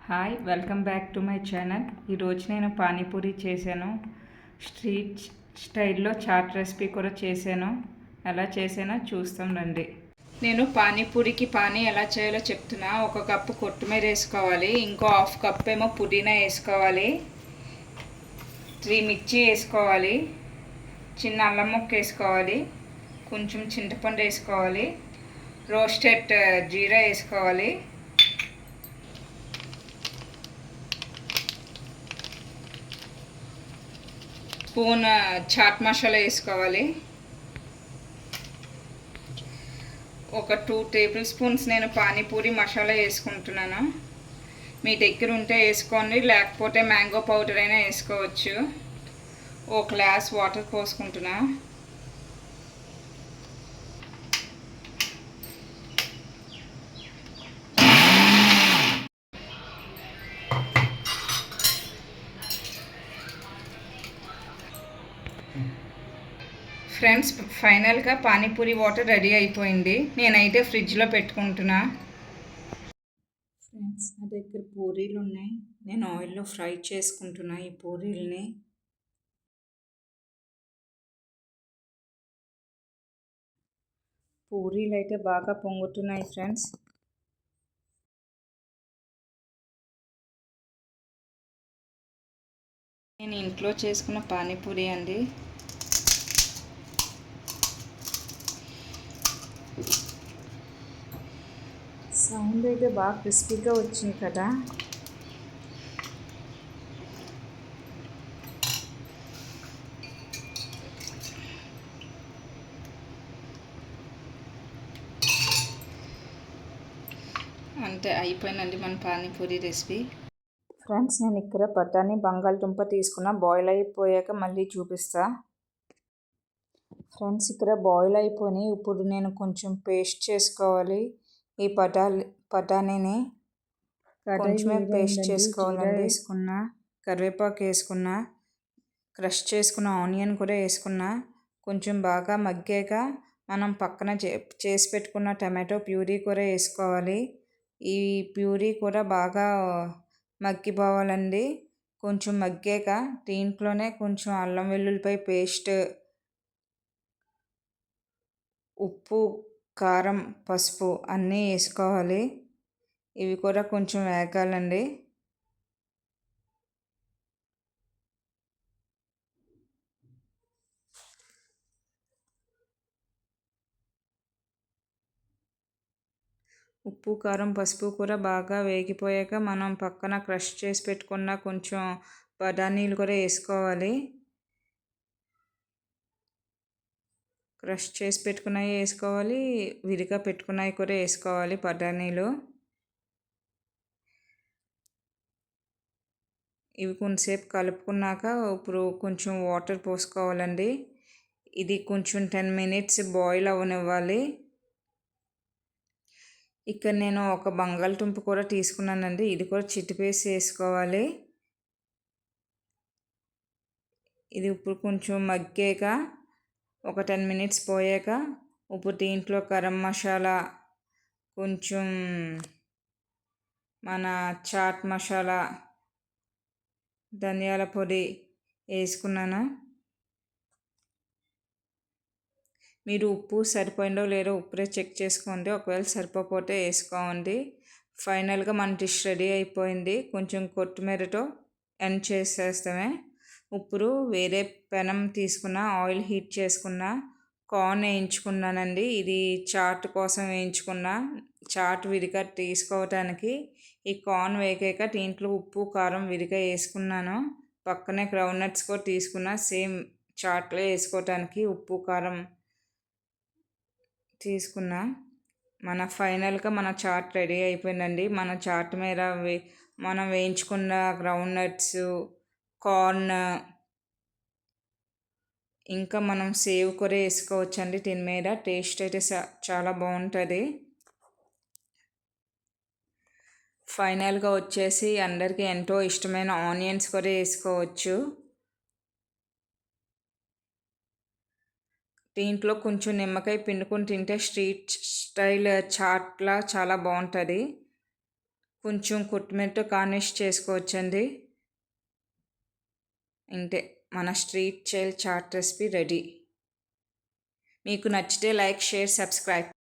Hi, welcome back to my channel. ఈరోజు నేను పానీపూరి చేశాను. స్ట్రీట్ స్టైల్లో చాట్ రెసిపీ కూడా చేశాను. ఎలా చేశానో చూస్తాం రండి. నేను పానీపూరికి ఎలా చేయాలో చెప్తున్నా. 1 కప్పు కొత్తిమీర వేసుకోవాలి, ఇంకో 1/2 కప్ ఏమో పుదీనా వేసుకోవాలి, 3 మిర్చి వేసుకోవాలి, చిన్న అల్లం ముక్క వేసుకోవాలి, కొంచెం చింతపండు వేసుకోవాలి, రోస్టెడ్ జీరా వేసుకోవాలి, స్పూన్ చాట్ మసాలా వేసుకోవాలి, ఒక 2 టేబుల్ స్పూన్స్ నేను పానీపూరి మసాలా వేసుకుంటున్నాను. మీ దగ్గర ఉంటే వేసుకోండి, లేకపోతే మ్యాంగో పౌడర్ అయినా వేసుకోవచ్చు. 1 గ్లాస్ వాటర్ పోసుకుంటున్నా. ఫ్రెండ్స్, ఫైనల్గా పానీపూరి వాటర్ రెడీ అయిపోయింది. నేనైతే ఫ్రిడ్జ్లో పెట్టుకుంటున్నా. ఫ్రెండ్స్, నా దగ్గర పూరీలు ఉన్నాయి. నేను ఆయిల్లో ఫ్రై చేసుకుంటున్నా ఈ పూరీల్ని. పూరీలు అయితే బాగా పొంగుతున్నాయి ఫ్రెండ్స్. నేను ఇంట్లో చేసుకున్న పానీపూరి అండి. సౌండ్ అయితే బాగా క్రిస్పీగా వచ్చింది కదా. అంతే, అయిపోయిందండి మన పానీపూరి రెసిపీ. ఫ్రెండ్స్, నేను ఇక్కడ బఠానీ బంగాళదుంప తీసుకున్న. బాయిల్ అయిపోయాక మళ్ళీ చూపిస్తా. ఫ్రెండ్స్, ఇక్కడ బాయిల్ అయిపోయి ఇప్పుడు నేను కొంచెం పేస్ట్ చేసుకోవాలి. ఈ బఠానీని కొంచెమే పేస్ట్ చేసుకోవాలండి. వేసుకున్నా, కరివేపాకు వేసుకున్నా, క్రష్ చేసుకున్న ఆనియన్ కూడా వేసుకున్నా. కొంచెం బాగా మగ్గాక మనం పక్కన చేసి పెట్టుకున్న టమాటో ప్యూరీ కూడా వేసుకోవాలి. ఈ ప్యూరీ కూడా బాగా మగ్గిపోవాలండి. కొంచెం మగ్గాక దీంట్లోనే కొంచెం అల్లం వెల్లుల్లిపాయ పేస్ట్, ఉప్పు, కారం, పసుపు అన్నీ వేసుకోవాలి. ఇవి కూడా కొంచెం వేగాలండి. ఉప్పు, కారం, పసుపు కూడా బాగా వేగిపోయాక మనం పక్కన క్రష్ చేసి పెట్టుకున్న కొంచెం బఠానీలు కూడా వేసుకోవాలి. క్రష్ చేసి పెట్టుకున్నవి వేసుకోవాలి, విడిగా పెట్టుకున్నవి కూడా వేసుకోవాలి బఠానీలు. ఇవి కొంచెంసేపు కలుపుకున్నాక ఇప్పుడు కొంచెం వాటర్ పోసుకోవాలండి. ఇది కొంచెం 10 మినిట్స్ బాయిల్ అవ్వనివ్వాలి. ఇక్కడ నేను ఒక బంగాళదుంప కూడా తీసుకున్నానండి. ఇది కూడా చిటిపేసి వేసుకోవాలి. ఇది ఇప్పుడు కొంచెం మగ్గాక ఒక 10 మినిట్స్ పోయాక ఇప్పుడు దీంట్లో గరం మసాలా, కొంచెం మన చాట్ మసాలా, ధనియాల పొడి వేసుకున్నాను. మీరు ఉప్పు సరిపోయిందో లేదో ఉప్పుడే చెక్ చేసుకోండి. ఒకవేళ సరిపోతే వేసుకోండి. ఫైనల్గా మన డిష్ రెడీ అయిపోయింది. కొంచెం కొత్తిమీరతో ఎండ్ చేసేస్తామే. ఇప్పుడు వేరే పెనం తీసుకున్న, ఆయిల్ హీట్ చేసుకున్న, కార్న్ వేయించుకున్నానండి. ఇది చాట్ కోసం వేయించుకున్న. చాట్ విడిగా తీసుకోవటానికి ఈ కార్న్ వేగాక దీంట్లో ఉప్పు, కారం విడిగా వేసుకున్నాను. పక్కనే గ్రౌండ్నట్స్ కూడా తీసుకున్న, సేమ్ చాట్లో వేసుకోవటానికి ఉప్పు, కారం తీసుకున్నా. ఫైనల్గా మన చాట్ రెడీ అయిపోయిందండి. మన చాట్ మీద మనం వేయించుకున్న గ్రౌండ్నట్స్, కార్న్, ఇంకా మనం సేవ్ కూడా వేసుకోవచ్చండి దీని మీద. టేస్ట్ అయితే చాలా బాగుంటుంది. ఫైనల్గా వచ్చేసి అందరికీ ఎంతో ఇష్టమైన ఆనియన్స్ కూడా వేసుకోవచ్చు. దీంట్లో కొంచెం నిమ్మకాయ పిండుకొని తింటే స్ట్రీట్ స్టైల్ చాట్లా చాలా బాగుంటుంది. కొంచెం కొత్తిమీరతో గార్నిష్ చేసుకోవచ్చండి. అంటే మన street style chaat recipe ready. మీకు నచ్చితే లైక్, షేర్, సబ్స్క్రైబ్.